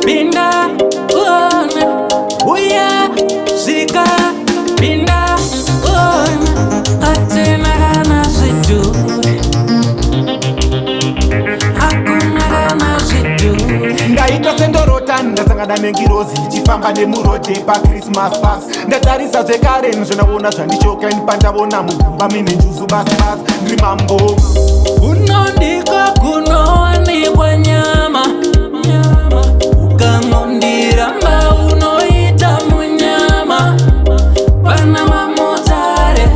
pinda uone, uya shika pinda uone, hatena kana zvidure, hakuna kana zvidure. Ndaita sendorota ndasangana nengirozi ndichifamba nemurode paChristmas pass. Ndatarisa zvekare ndizvonaona zvandichoka ndipandavona mugumba mine njuzu basi basi ndiri mambo. Unondika kunowanikwa nyama, ukangondiramba unoita munyama. Vana vamotare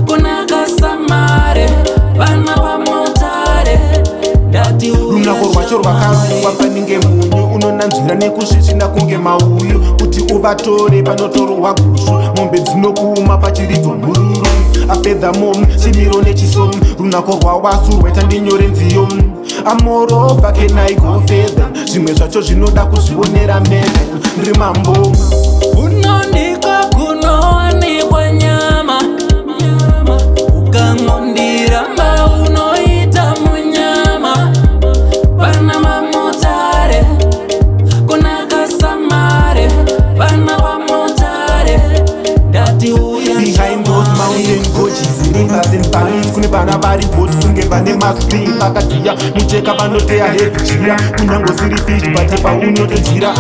kuna kasamare, vana vamotare ndati runako rwacho rwakarungwa paninge munyu unonanzvira nekusvisvina kunge mauyu kuti uvatore panotorwa gushu mombe dzinokuuma pachiridzwa mururu afedhamom chimiro nechisomu runako rwawasu rwaita ndinyore nziyo amorova kenaigofedha zvimwe zvacho zvinoda kuzvionera mega ndiri mambo. unondika kunowanikwa nyama, ukangondiramba unoita munyama. Vana vamotare kuna kasamare, vana vamotare ndati uya Behind those mountain gorges, rivers and valleys, kune vana vari boti kunge vane mascreen vakatiya mucheka vanoteya hevijira kunyange siri fish bate paunotonjira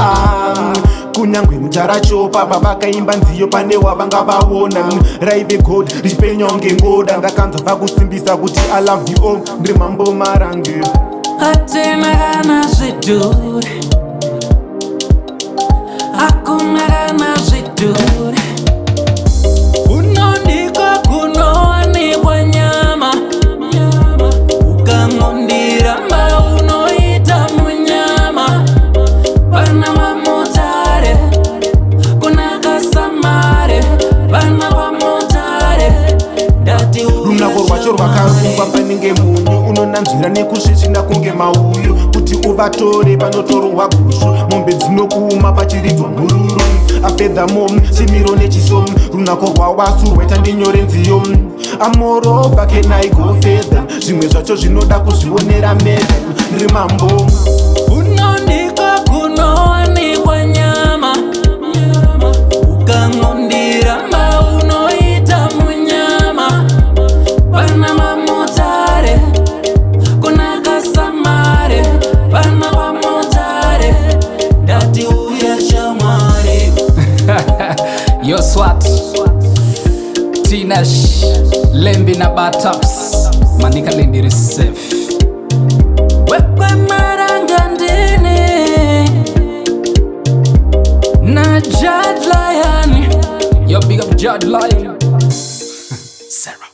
kunyange mutarachopa pavakaimba nziyo pane wavanga vaona raive god richipenya kunge ngoda ndakanzwa vakusimbisa kuti I love you all ndiri mambo marange hatena kana zvidure, hakuna kana zvidure. Unondika kunowanikwa nyama, ukangondiramba unoita munyama. Vana vamotare kuna kasamare, vana vamotare ndati runako rwacho rwakarungwa paninge munyu unonanzvira nekusvisvina kunge mauyu kuti uvatore panotorwa gushu mombe dzinokuuma pachiridzwa mururu afedhamom chimiro nechisomu runako rwawasu rwaita ndinyore nziyo amorova kenaigofedha zvimwe zvacho zvinoda kuzvionera mega ndiri mambo. unondika kunowanikwa nyama, ukangondiramba unoita munyama. Vana vamotare kuna kasamare, vana vamotare ndati uya shamwari. Yo swat Tinash Lembi na Bataps Manika Lendi Receive Wekwe maranga ndini na Jad Lion. Yo big up Jad Lion Sarah